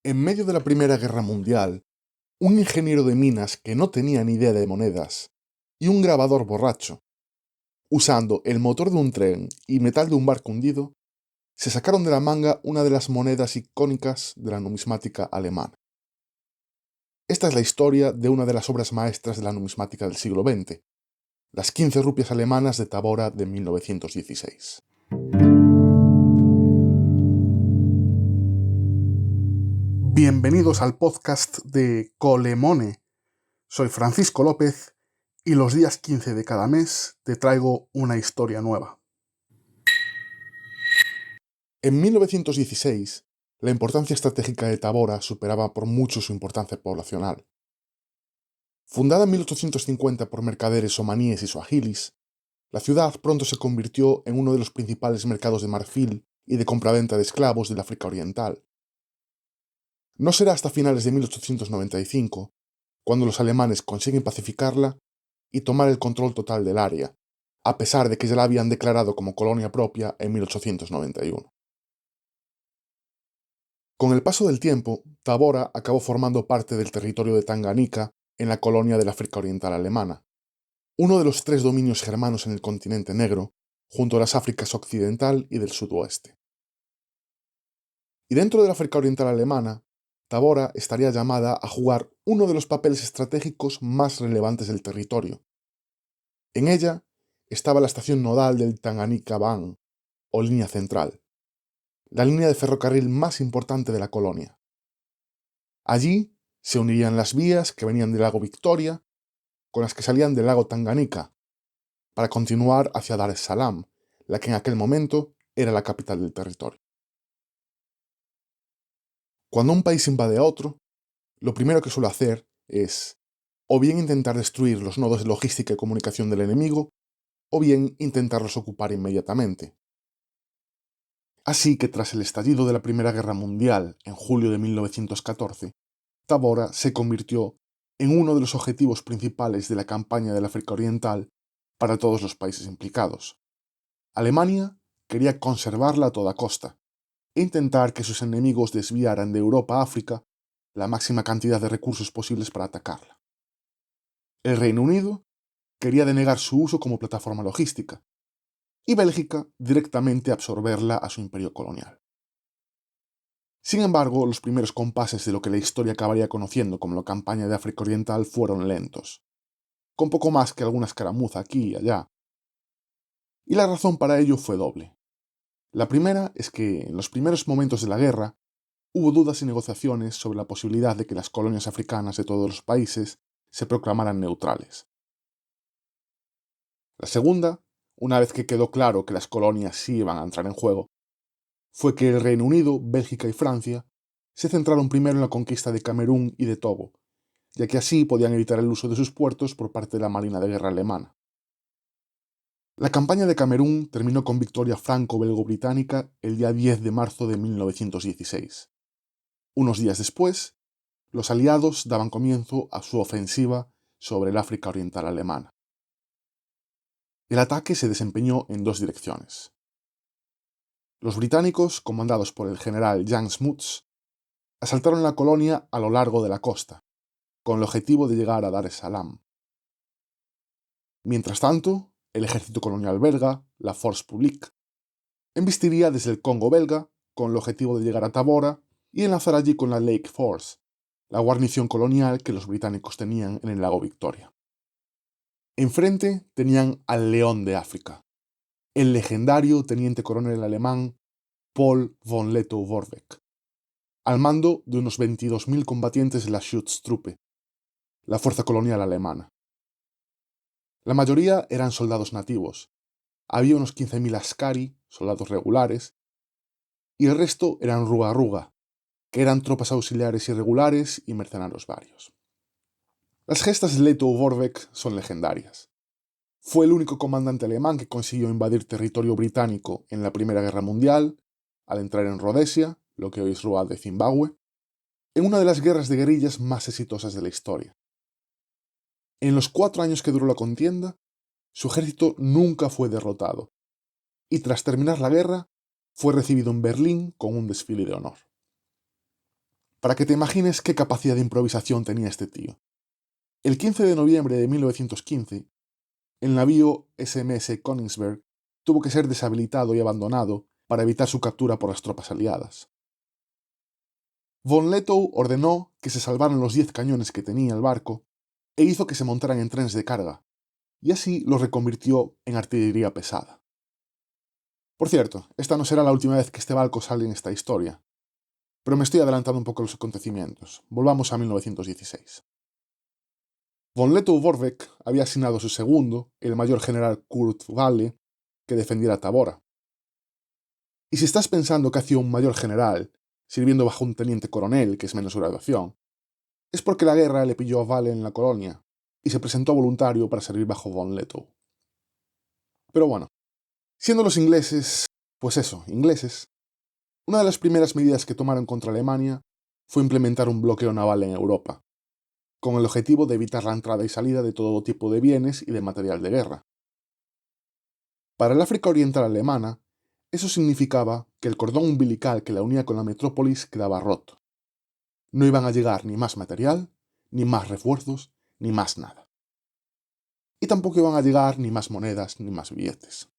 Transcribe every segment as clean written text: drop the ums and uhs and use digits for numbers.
En medio de la Primera Guerra Mundial, un ingeniero de minas que no tenía ni idea de monedas y un grabador borracho, usando el motor de un tren y metal de un barco hundido, se sacaron de la manga una de las monedas icónicas de la numismática alemana. Esta es la historia de una de las obras maestras de la numismática del siglo XX, las 15 rupias alemanas de Tabora de 1916. Bienvenidos al podcast de Colemone. Soy Francisco López y los días 15 de cada mes te traigo una historia nueva. En 1916, la importancia estratégica de Tabora superaba por mucho su importancia poblacional. Fundada en 1850 por mercaderes omaníes y suajilis, la ciudad pronto se convirtió en uno de los principales mercados de marfil y de compraventa de esclavos del África Oriental. No será hasta finales de 1895 cuando los alemanes consiguen pacificarla y tomar el control total del área, a pesar de que ya la habían declarado como colonia propia en 1891. Con el paso del tiempo, Tabora acabó formando parte del territorio de Tanganica en la colonia del África Oriental alemana, uno de los 3 dominios germanos en el continente negro, junto a las Áfricas Occidental y del Sudoeste. Y dentro de la África Oriental alemana, Tabora estaría llamada a jugar uno de los papeles estratégicos más relevantes del territorio. En ella estaba la estación nodal del Tanganica-Bahn, o línea central, la línea de ferrocarril más importante de la colonia. Allí se unirían las vías que venían del lago Victoria con las que salían del lago Tanganica, para continuar hacia Dar es Salaam, la que en aquel momento era la capital del territorio. Cuando un país invade a otro, lo primero que suele hacer es o bien intentar destruir los nodos de logística y comunicación del enemigo, o bien intentarlos ocupar inmediatamente. Así que tras el estallido de la Primera Guerra Mundial en julio de 1914, Tabora se convirtió en uno de los objetivos principales de la campaña del África Oriental para todos los países implicados. Alemania quería conservarla a toda costa e intentar que sus enemigos desviaran de Europa a África la máxima cantidad de recursos posibles para atacarla. El Reino Unido quería denegar su uso como plataforma logística, y Bélgica directamente absorberla a su imperio colonial. Sin embargo, los primeros compases de lo que la historia acabaría conociendo como la campaña de África Oriental fueron lentos, con poco más que alguna escaramuza aquí y allá. Y la razón para ello fue doble. La primera es que, en los primeros momentos de la guerra, hubo dudas y negociaciones sobre la posibilidad de que las colonias africanas de todos los países se proclamaran neutrales. La segunda, una vez que quedó claro que las colonias sí iban a entrar en juego, fue que el Reino Unido, Bélgica y Francia se centraron primero en la conquista de Camerún y de Togo, ya que así podían evitar el uso de sus puertos por parte de la Marina de Guerra alemana. La campaña de Camerún terminó con victoria franco-belgo-británica el día 10 de marzo de 1916. Unos días después, los aliados daban comienzo a su ofensiva sobre el África Oriental alemana. El ataque se desempeñó en 2 direcciones. Los británicos, comandados por el general Jan Smuts, asaltaron la colonia a lo largo de la costa, con el objetivo de llegar a Dar es Salaam. Mientras tanto, el ejército colonial belga, la Force Publique, embistiría desde el Congo belga con el objetivo de llegar a Tabora y enlazar allí con la Lake Force, la guarnición colonial que los británicos tenían en el lago Victoria. Enfrente tenían al León de África, el legendario teniente coronel alemán Paul von Lettow-Vorbeck, al mando de unos 22.000 combatientes de la Schutztruppe, la fuerza colonial alemana. La mayoría eran soldados nativos. Había unos 15.000 askari, soldados regulares, y el resto eran ruga-ruga, que eran tropas auxiliares irregulares y mercenarios varios. Las gestas de Lettow-Vorbeck son legendarias. Fue el único comandante alemán que consiguió invadir territorio británico en la Primera Guerra Mundial, al entrar en Rhodesia, lo que hoy es Ruanda de Zimbabue, en una de las guerras de guerrillas más exitosas de la historia. En los 4 años que duró la contienda, su ejército nunca fue derrotado, y tras terminar la guerra, fue recibido en Berlín con un desfile de honor. para que te imagines qué capacidad de improvisación tenía este tío. El 15 de noviembre de 1915, el navío SMS Königsberg tuvo que ser deshabilitado y abandonado para evitar su captura por las tropas aliadas. Von Lettow ordenó que se salvaran los 10 cañones que tenía el barco e hizo que se montaran en trenes de carga, y así los reconvirtió en artillería pesada. Por cierto, esta no será la última vez que este barco sale en esta historia, pero me estoy adelantando un poco a los acontecimientos. Volvamos a 1916. Von Lettow-Vorbeck había asignado a su segundo, el mayor general Kurt Walle, que defendiera Tabora. Y si estás pensando que hacía un mayor general, sirviendo bajo un teniente coronel, que es menos su graduación, es porque la guerra le pilló a Walle en la colonia, y se presentó voluntario para servir bajo Von Lettow. Pero bueno, siendo los ingleses, pues eso, ingleses, una de las primeras medidas que tomaron contra Alemania fue implementar un bloqueo naval en Europa, con el objetivo de evitar la entrada y salida de todo tipo de bienes y de material de guerra. Para el África Oriental alemana, eso significaba que el cordón umbilical que la unía con la metrópolis quedaba roto. No iban a llegar ni más material, ni más refuerzos, ni más nada. Y tampoco iban a llegar ni más monedas, ni más billetes.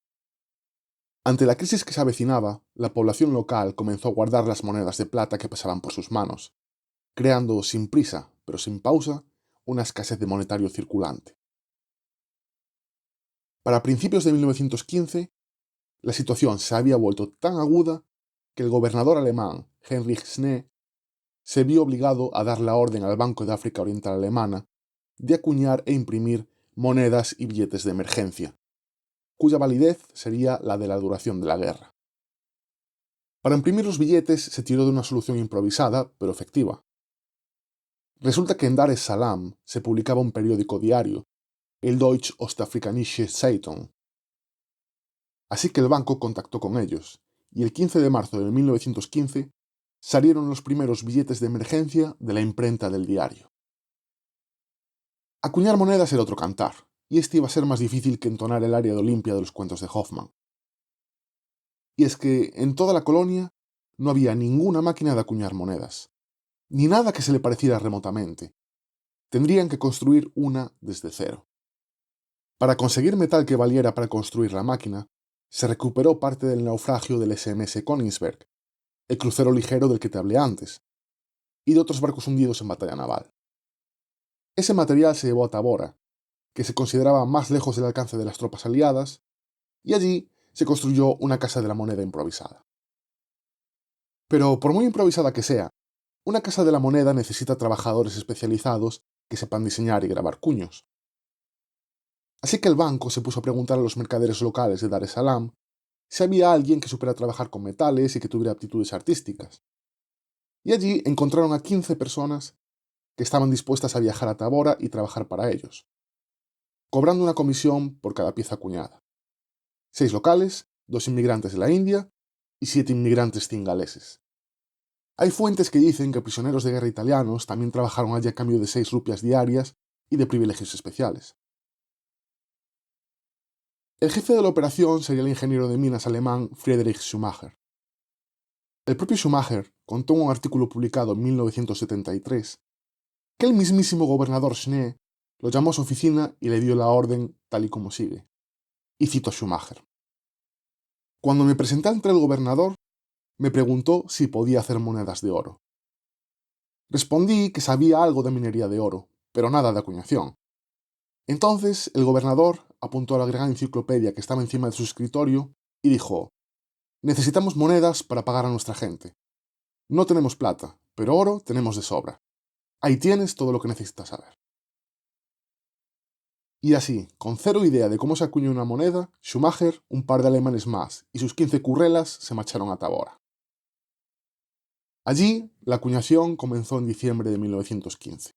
Ante la crisis que se avecinaba, la población local comenzó a guardar las monedas de plata que pasaban por sus manos, creando sin prisa, pero sin pausa, una escasez de monetario circulante. Para principios de 1915, la situación se había vuelto tan aguda que el gobernador alemán, Heinrich Schnee, se vio obligado a dar la orden al Banco de África Oriental Alemana de acuñar e imprimir monedas y billetes de emergencia, cuya validez sería la de la duración de la guerra. Para imprimir los billetes se tiró de una solución improvisada, pero efectiva. Resulta que en Dar es Salaam se publicaba un periódico diario, el Deutsche Ostafrikanische Zeitung. Así que el banco contactó con ellos, y el 15 de marzo de 1915 salieron los primeros billetes de emergencia de la imprenta del diario. Acuñar monedas era otro cantar, y este iba a ser más difícil que entonar el aria de Olimpia de los cuentos de Hoffmann. Y es que en toda la colonia no había ninguna máquina de acuñar monedas, ni nada que se le pareciera remotamente. Tendrían que construir una desde cero. Para conseguir metal que valiera para construir la máquina, se recuperó parte del naufragio del SMS Königsberg, el crucero ligero del que te hablé antes, y de otros barcos hundidos en batalla naval. Ese material se llevó a Tabora, que se consideraba más lejos del alcance de las tropas aliadas, y allí se construyó una casa de la moneda improvisada. Pero por muy improvisada que sea, una casa de la moneda necesita trabajadores especializados que sepan diseñar y grabar cuños. Así que el banco se puso a preguntar a los mercaderes locales de Dar es Salaam si había alguien que supiera trabajar con metales y que tuviera aptitudes artísticas. Y allí encontraron a 15 personas que estaban dispuestas a viajar a Tabora y trabajar para ellos, cobrando una comisión por cada pieza acuñada. 6 locales, 2 inmigrantes de la India y 7 inmigrantes cingaleses. Hay fuentes que dicen que prisioneros de guerra italianos también trabajaron allí a cambio de 6 rupias diarias y de privilegios especiales. El jefe de la operación sería el ingeniero de minas alemán Friedrich Schumacher. El propio Schumacher contó en un artículo publicado en 1973 que el mismísimo gobernador Schnee lo llamó a su oficina y le dio la orden tal y como sigue. Y cito a Schumacher. Cuando me presenté ante el gobernador, me preguntó si podía hacer monedas de oro. Respondí que sabía algo de minería de oro, pero nada de acuñación. Entonces el gobernador apuntó a la gran enciclopedia que estaba encima de su escritorio y dijo: necesitamos monedas para pagar a nuestra gente. No tenemos plata, pero oro tenemos de sobra. Ahí tienes todo lo que necesitas saber. Y así, con cero idea de cómo se acuña una moneda, Schumacher, un par de alemanes más y sus 15 currelas se marcharon a Tabora. Allí, la acuñación comenzó en diciembre de 1915.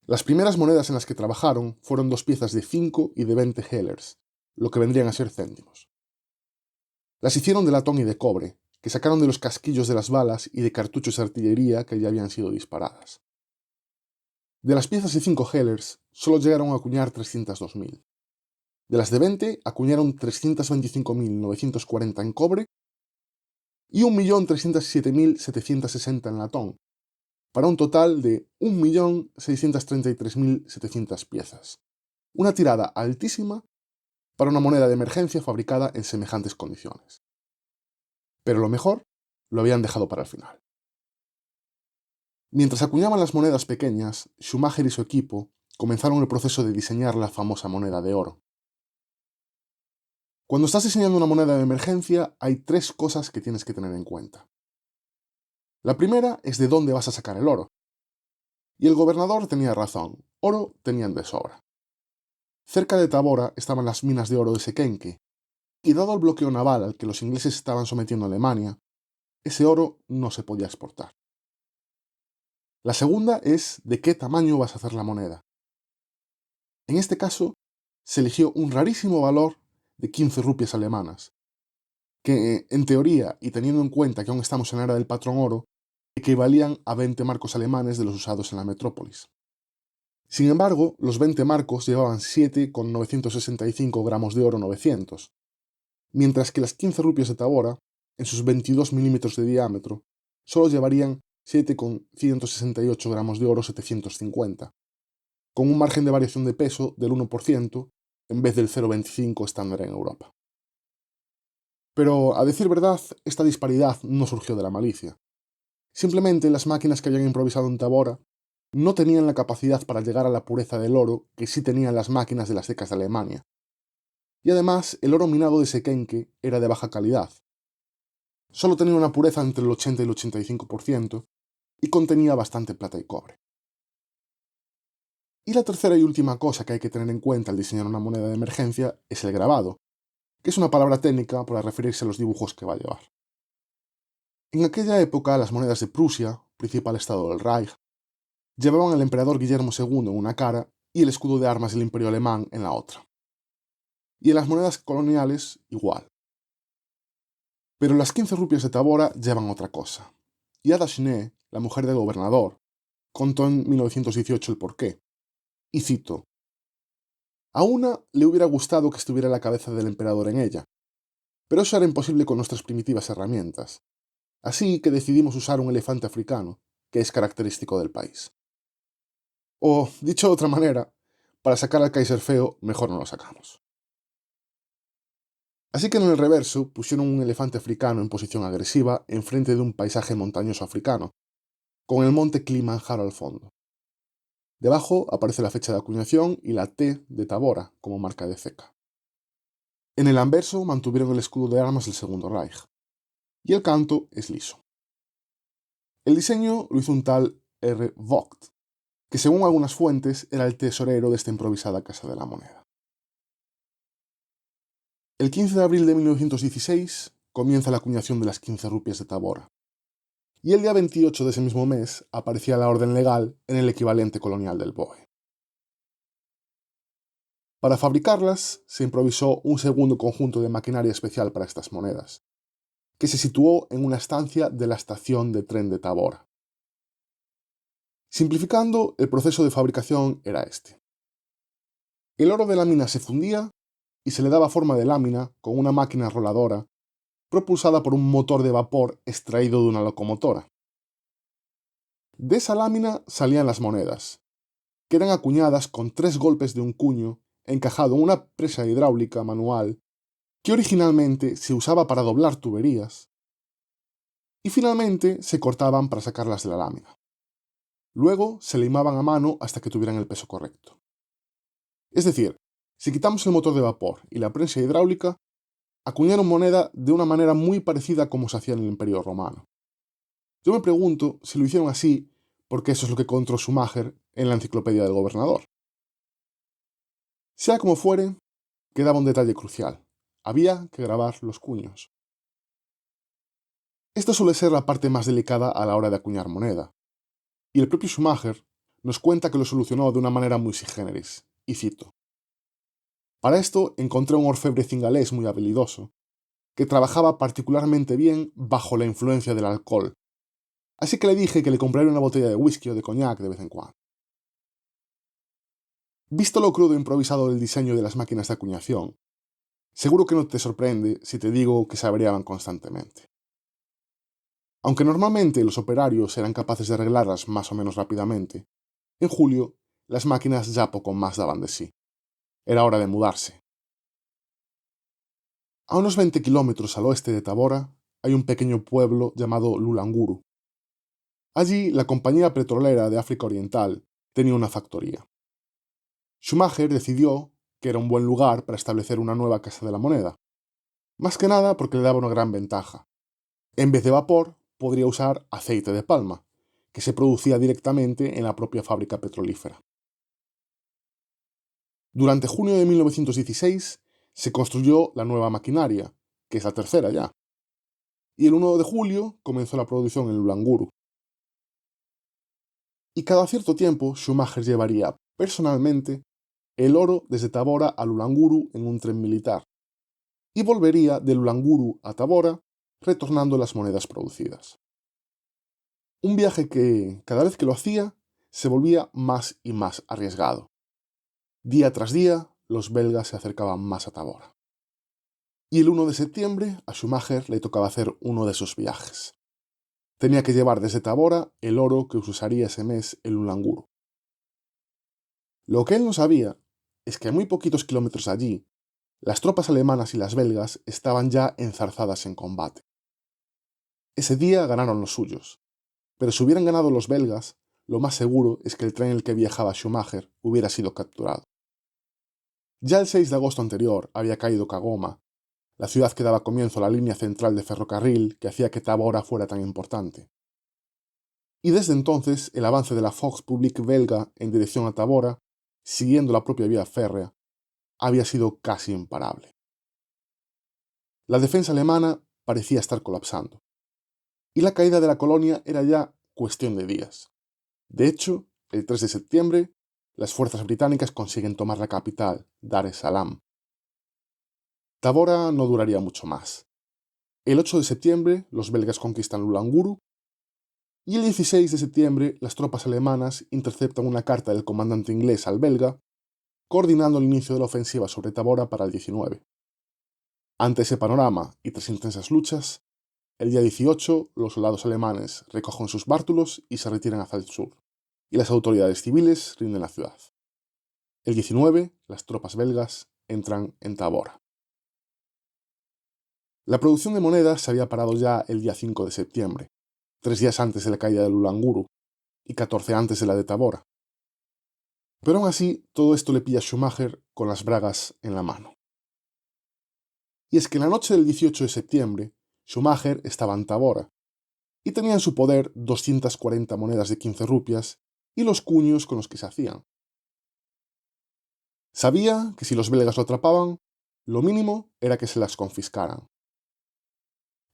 Las primeras monedas en las que trabajaron fueron 2 piezas de 5 y de 20 hellers, lo que vendrían a ser céntimos. Las hicieron de latón y de cobre, que sacaron de los casquillos de las balas y de cartuchos de artillería que ya habían sido disparadas. De las piezas de 5 hellers, solo llegaron a acuñar 302.000. De las de 20, acuñaron 325.940 en cobre y 1.307.760 en latón, para un total de 1.633.700 piezas. Una tirada altísima para una moneda de emergencia fabricada en semejantes condiciones. Pero lo mejor lo habían dejado para el final. Mientras acuñaban las monedas pequeñas, Schumacher y su equipo comenzaron el proceso de diseñar la famosa moneda de oro. Cuando estás diseñando una moneda de emergencia, hay tres cosas que tienes que tener en cuenta. La primera es de dónde vas a sacar el oro. Y el gobernador tenía razón, oro tenían de sobra. Cerca de Tabora estaban las minas de oro de Sequenque, y dado el bloqueo naval al que los ingleses estaban sometiendo a Alemania, ese oro no se podía exportar. La segunda es de qué tamaño vas a hacer la moneda. En este caso, se eligió un rarísimo valor de 15 rupias alemanas, que, en teoría, y teniendo en cuenta que aún estamos en la era del patrón oro, equivalían a 20 marcos alemanes de los usados en la metrópolis. Sin embargo, los 20 marcos llevaban 7,965 gramos de oro 900, mientras que las 15 rupias de Tabora, en sus 22 milímetros de diámetro, solo llevarían 7,168 gramos de oro 750, con un margen de variación de peso del 1% en vez del 0,25 estándar en Europa. Pero, a decir verdad, esta disparidad no surgió de la malicia. Simplemente las máquinas que habían improvisado en Tabora no tenían la capacidad para llegar a la pureza del oro que sí tenían las máquinas de las secas de Alemania. Y además, el oro minado de Sequenque era de baja calidad. Solo tenía una pureza entre el 80 y el 85% y contenía bastante plata y cobre. Y la tercera y última cosa que hay que tener en cuenta al diseñar una moneda de emergencia es el grabado, que es una palabra técnica para referirse a los dibujos que va a llevar. En aquella época, las monedas de Prusia, principal estado del Reich, llevaban al emperador Guillermo II en una cara y el escudo de armas del Imperio Alemán en la otra. Y en las monedas coloniales, igual. Pero las 15 rupias de Tabora llevan otra cosa. Y Ada Schnee, la mujer del gobernador, contó en 1918 el porqué. Y cito: a una le hubiera gustado que estuviera la cabeza del emperador en ella, pero eso era imposible con nuestras primitivas herramientas. Así que decidimos usar un elefante africano, que es característico del país. O, dicho de otra manera, para sacar al Kaiser feo, mejor no lo sacamos. Así que en el reverso pusieron un elefante africano en posición agresiva enfrente de un paisaje montañoso africano, con el monte Kilimanjaro al fondo. Debajo aparece la fecha de acuñación y la T de Tabora como marca de ceca. En el anverso mantuvieron el escudo de armas del Segundo Reich, y el canto es liso. El diseño lo hizo un tal R. Vogt, que según algunas fuentes era el tesorero de esta improvisada Casa de la Moneda. El 15 de abril de 1916 comienza la acuñación de las 15 rupias de Tabora, y el día 28 de ese mismo mes aparecía la orden legal en el equivalente colonial del BOE. Para fabricarlas se improvisó un segundo conjunto de maquinaria especial para estas monedas, que se situó en una estancia de la estación de tren de Tabora. Simplificando, el proceso de fabricación era este. El oro de la mina se fundía y se le daba forma de lámina con una máquina roladora propulsada por un motor de vapor extraído de una locomotora. De esa lámina salían las monedas, que eran acuñadas con 3 golpes de un cuño encajado en una presa hidráulica manual que originalmente se usaba para doblar tuberías, y finalmente se cortaban para sacarlas de la lámina. Luego se limaban a mano hasta que tuvieran el peso correcto. Es decir, si quitamos el motor de vapor y la prensa hidráulica, acuñaron moneda de una manera muy parecida a como se hacía en el Imperio Romano. Yo me pregunto si lo hicieron así porque eso es lo que encontró Schumacher en la enciclopedia del gobernador. Sea como fuere, quedaba un detalle crucial. Había que grabar los cuños. Esta suele ser la parte más delicada a la hora de acuñar moneda, y el propio Schumacher nos cuenta que lo solucionó de una manera muy sui generis, y cito: para esto encontré un orfebre cingalés muy habilidoso, que trabajaba particularmente bien bajo la influencia del alcohol, así que le dije que le compraría una botella de whisky o de coñac de vez en cuando. Visto lo crudo e improvisado del diseño de las máquinas de acuñación, seguro que no te sorprende si te digo que se averiaban constantemente. Aunque normalmente los operarios eran capaces de arreglarlas más o menos rápidamente, en julio las máquinas ya poco más daban de sí. Era hora de mudarse. A unos 20 kilómetros al oeste de Tabora hay un pequeño pueblo llamado Lulanguru. Allí la compañía petrolera de África Oriental tenía una factoría. Schumacher decidió que era un buen lugar para establecer una nueva casa de la moneda, más que nada porque le daba una gran ventaja. En vez de vapor, podría usar aceite de palma, que se producía directamente en la propia fábrica petrolífera. Durante junio de 1916 se construyó la nueva maquinaria, que es la tercera ya, y el 1 de julio comenzó la producción en Lulanguru. Y cada cierto tiempo Schumacher llevaría personalmente el oro desde Tabora a Lulanguru en un tren militar, y volvería de Lulanguru a Tabora retornando las monedas producidas. Un viaje que, cada vez que lo hacía, se volvía más y más arriesgado. Día tras día, los belgas se acercaban más a Tabora. Y el 1 de septiembre a Schumacher le tocaba hacer uno de sus viajes. Tenía que llevar desde Tabora el oro que usaría ese mes en Lulanguru. Lo que él no sabía es que a muy poquitos kilómetros de allí, las tropas alemanas y las belgas estaban ya enzarzadas en combate. Ese día ganaron los suyos, pero si hubieran ganado los belgas, lo más seguro es que el tren en el que viajaba Schumacher hubiera sido capturado. Ya el 6 de agosto anterior había caído Kagoma, la ciudad que daba comienzo a la línea central de ferrocarril que hacía que Tabora fuera tan importante. Y desde entonces el avance de la Volksrepublik belga en dirección a Tabora, siguiendo la propia vía férrea, había sido casi imparable. La defensa alemana parecía estar colapsando, y la caída de la colonia era ya cuestión de días. De hecho, el 3 de septiembre, las fuerzas británicas consiguen tomar la capital, Dar es Salaam. Tabora no duraría mucho más. El 8 de septiembre, los belgas conquistan Lulanguru, y el 16 de septiembre, las tropas alemanas interceptan una carta del comandante inglés al belga, coordinando el inicio de la ofensiva sobre Tabora para el 19. Ante ese panorama y tras intensas luchas, el día 18 los soldados alemanes recogen sus bártulos y se retiran hacia el sur, y las autoridades civiles rinden la ciudad. El 19, las tropas belgas entran en Tabora. La producción de monedas se había parado ya el día 5 de septiembre, 3 días antes de la caída de Lulanguru y 14 antes de la de Tabora. Pero aún así, todo esto le pilla a Schumacher con las bragas en la mano. Y es que en la noche del 18 de septiembre, Schumacher estaba en Tabora, y tenía en su poder 240 monedas de 15 rupias y los cuños con los que se hacían. Sabía que si los belgas lo atrapaban, lo mínimo era que se las confiscaran.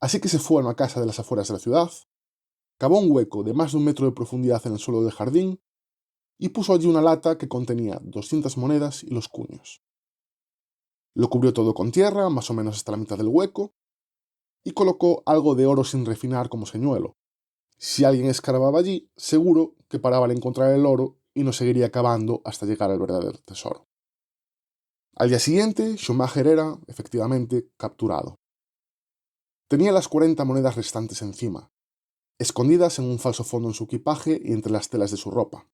Así que se fue a una casa de las afueras de la ciudad, cavó un hueco de más de 1 metro de profundidad en el suelo del jardín y puso allí una lata que contenía 200 monedas y los cuños. Lo cubrió todo con tierra, más o menos hasta la mitad del hueco, y colocó algo de oro sin refinar como señuelo. Si alguien escarbaba allí, seguro que paraba al encontrar el oro y no seguiría cavando hasta llegar al verdadero tesoro. Al día siguiente, Schumacher era, efectivamente, capturado. Tenía las 40 monedas restantes encima, escondidas en un falso fondo en su equipaje y entre las telas de su ropa.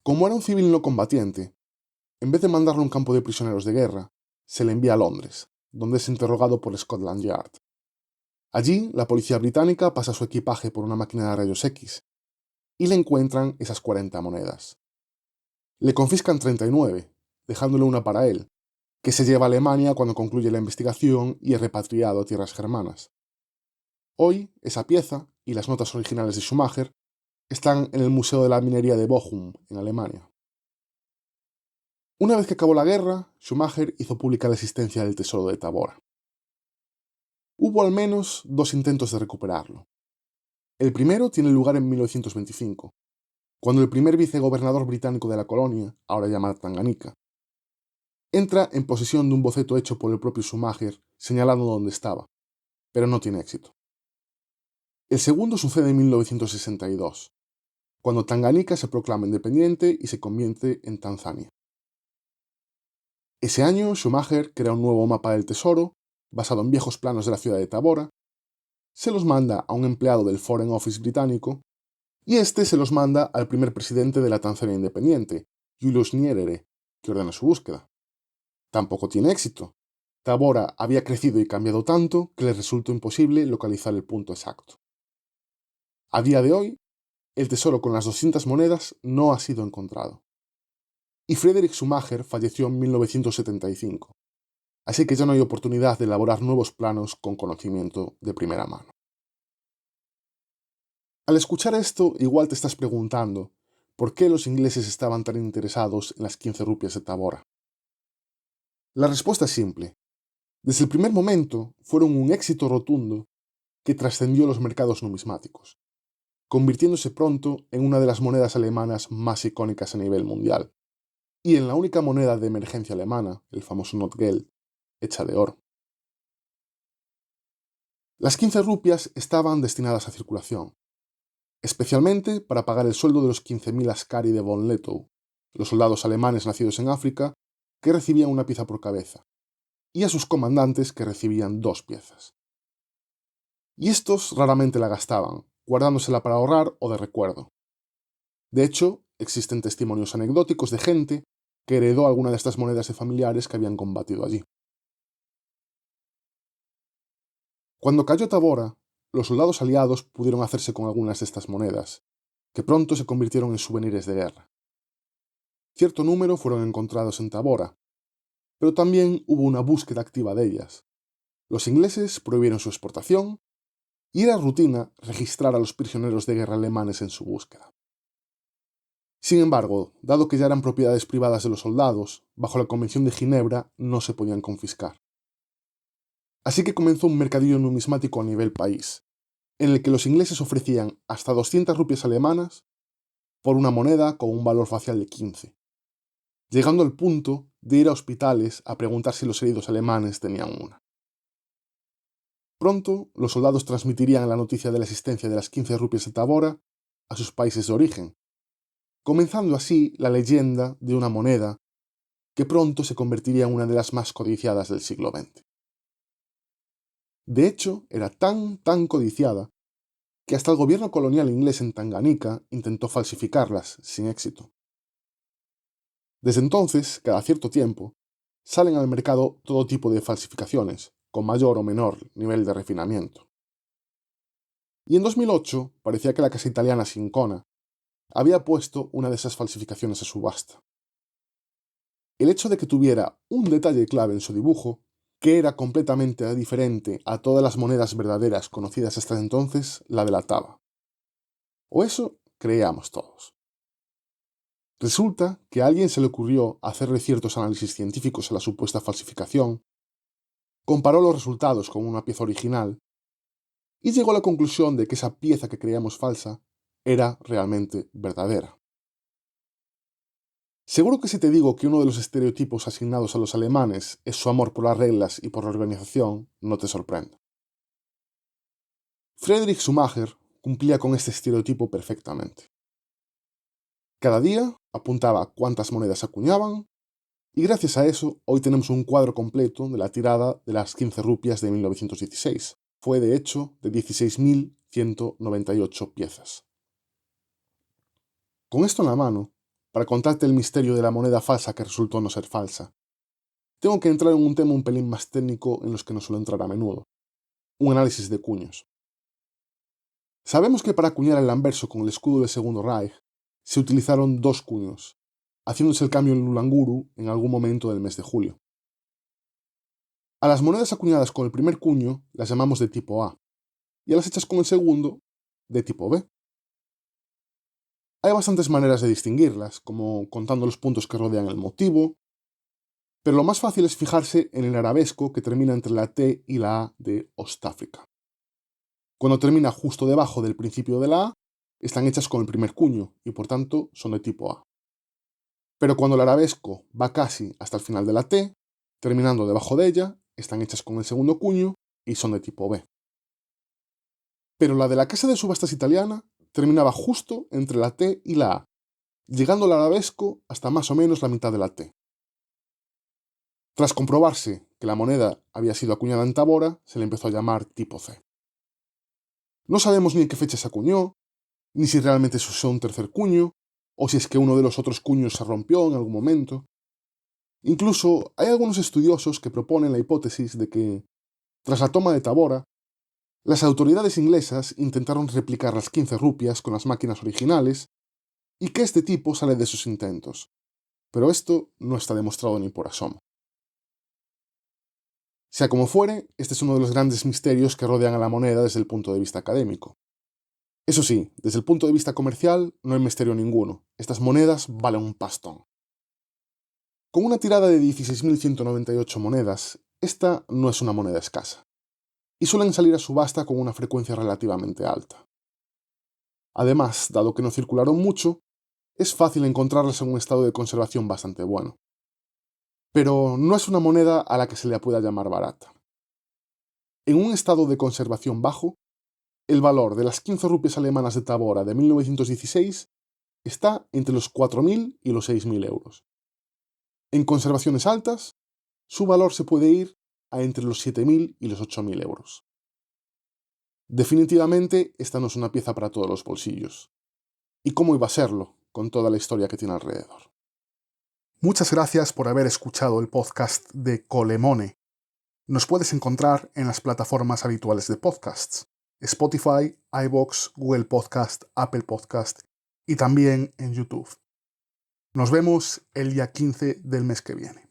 Como era un civil no combatiente, en vez de mandarlo a un campo de prisioneros de guerra, se le envía a Londres, donde es interrogado por Scotland Yard. Allí, la policía británica pasa su equipaje por una máquina de rayos X y le encuentran esas 40 monedas. Le confiscan 39, dejándole una para él, que se lleva a Alemania cuando concluye la investigación y es repatriado a tierras germanas. Hoy, esa pieza y las notas originales de Schumacher están en el Museo de la Minería de Bochum, en Alemania. Una vez que acabó la guerra, Schumacher hizo pública la existencia del tesoro de Tabora. Hubo al menos 2 intentos de recuperarlo. El primero tiene lugar en 1925, cuando el primer vicegobernador británico de la colonia, ahora llamada Tanganica, entra en posesión de un boceto hecho por el propio Schumacher señalando dónde estaba, pero no tiene éxito. El segundo sucede en 1962, cuando Tanganica se proclama independiente y se convierte en Tanzania. Ese año, Schumacher crea un nuevo mapa del tesoro, basado en viejos planos de la ciudad de Tabora, se los manda a un empleado del Foreign Office británico y este se los manda al primer presidente de la Tanzania independiente, Julius Nyerere, que ordena su búsqueda. Tampoco tiene éxito. Tabora había crecido y cambiado tanto que le resultó imposible localizar el punto exacto. A día de hoy, el tesoro con las 200 monedas no ha sido encontrado. Y Frederick Schumacher falleció en 1975, así que ya no hay oportunidad de elaborar nuevos planos con conocimiento de primera mano. Al escuchar esto, igual te estás preguntando, ¿por qué los ingleses estaban tan interesados en las 15 rupias de Tabora? La respuesta es simple. Desde el primer momento fueron un éxito rotundo que trascendió los mercados numismáticos, convirtiéndose pronto en una de las monedas alemanas más icónicas a nivel mundial, y en la única moneda de emergencia alemana, el famoso Notgeld, hecha de oro. Las 15 rupias estaban destinadas a circulación, especialmente para pagar el sueldo de los 15.000 askari de von Lettow, los soldados alemanes nacidos en África, que recibían una pieza por cabeza, y a sus comandantes, que recibían 2 piezas. Y estos raramente la gastaban, guardándosela para ahorrar o de recuerdo. De hecho, existen testimonios anecdóticos de gente que heredó alguna de estas monedas de familiares que habían combatido allí. Cuando cayó Tabora, los soldados aliados pudieron hacerse con algunas de estas monedas, que pronto se convirtieron en souvenirs de guerra. Cierto número fueron encontrados en Tabora, pero también hubo una búsqueda activa de ellas. Los ingleses prohibieron su exportación y era rutina registrar a los prisioneros de guerra alemanes en su búsqueda. Sin embargo, dado que ya eran propiedades privadas de los soldados, bajo la Convención de Ginebra no se podían confiscar. Así que comenzó un mercadillo numismático a nivel país, en el que los ingleses ofrecían hasta 200 rupias alemanas por una moneda con un valor facial de 15, llegando al punto de ir a hospitales a preguntar si los heridos alemanes tenían una. Pronto, los soldados transmitirían la noticia de la existencia de las 15 rupias de Tabora a sus países de origen, comenzando así la leyenda de una moneda que pronto se convertiría en una de las más codiciadas del siglo XX. De hecho, era tan codiciada que hasta el gobierno colonial inglés en Tanganica intentó falsificarlas sin éxito. Desde entonces, cada cierto tiempo, salen al mercado todo tipo de falsificaciones, con mayor o menor nivel de refinamiento. Y en 2008 parecía que la casa italiana Sincona había puesto una de esas falsificaciones a subasta. El hecho de que tuviera un detalle clave en su dibujo, que era completamente diferente a todas las monedas verdaderas conocidas hasta entonces, la delataba. O eso creíamos todos. Resulta que a alguien se le ocurrió hacerle ciertos análisis científicos a la supuesta falsificación, comparó los resultados con una pieza original y llegó a la conclusión de que esa pieza que creíamos falsa era realmente verdadera. Seguro que si te digo que uno de los estereotipos asignados a los alemanes es su amor por las reglas y por la organización, no te sorprende. Frederick Schumacher cumplía con este estereotipo perfectamente. Cada día apuntaba cuántas monedas acuñaban y gracias a eso hoy tenemos un cuadro completo de la tirada de las 15 rupias de 1916. Fue de hecho de 16.198 piezas. Con esto en la mano, para contarte el misterio de la moneda falsa que resultó no ser falsa, tengo que entrar en un tema un pelín más técnico en los que no suelo entrar a menudo, un análisis de cuños. Sabemos que para acuñar el anverso con el escudo del Segundo Reich se utilizaron 2 cuños, haciéndose el cambio en Lulanguru en algún momento del mes de julio. A las monedas acuñadas con el primer cuño las llamamos de tipo A, y a las hechas con el segundo, de tipo B. Hay bastantes maneras de distinguirlas, como contando los puntos que rodean el motivo, pero lo más fácil es fijarse en el arabesco que termina entre la T y la A de Ostáfrica. Cuando termina justo debajo del principio de la A, están hechas con el primer cuño y por tanto son de tipo A. Pero cuando el arabesco va casi hasta el final de la T, terminando debajo de ella, están hechas con el segundo cuño y son de tipo B. Pero la de la casa de subastas italiana terminaba justo entre la T y la A, llegando al arabesco hasta más o menos la mitad de la T. Tras comprobarse que la moneda había sido acuñada en Tabora, se le empezó a llamar tipo C. No sabemos ni en qué fecha se acuñó, ni si realmente se usó un tercer cuño, o si es que uno de los otros cuños se rompió en algún momento. Incluso hay algunos estudiosos que proponen la hipótesis de que, tras la toma de Tabora, las autoridades inglesas intentaron replicar las 15 rupias con las máquinas originales y que este tipo sale de sus intentos, pero esto no está demostrado ni por asomo. Sea como fuere, este es uno de los grandes misterios que rodean a la moneda desde el punto de vista académico. Eso sí, desde el punto de vista comercial no hay misterio ninguno, estas monedas valen un pastón. Con una tirada de 16.198 monedas, esta no es una moneda escasa, y suelen salir a subasta con una frecuencia relativamente alta. Además, dado que no circularon mucho, es fácil encontrarlas en un estado de conservación bastante bueno. Pero no es una moneda a la que se le pueda llamar barata. En un estado de conservación bajo, el valor de las 15 rupias alemanas de Tabora de 1916 está entre los 4.000 y los 6.000 euros. En conservaciones altas, su valor se puede ir a entre los 7.000 y los 8.000 euros. Definitivamente, esta no es una pieza para todos los bolsillos. ¿Y cómo iba a serlo, con toda la historia que tiene alrededor? Muchas gracias por haber escuchado el podcast de Colemone. Nos puedes encontrar en las plataformas habituales de podcasts: Spotify, iVoox, Google Podcast, Apple Podcast y también en YouTube. Nos vemos el día 15 del mes que viene.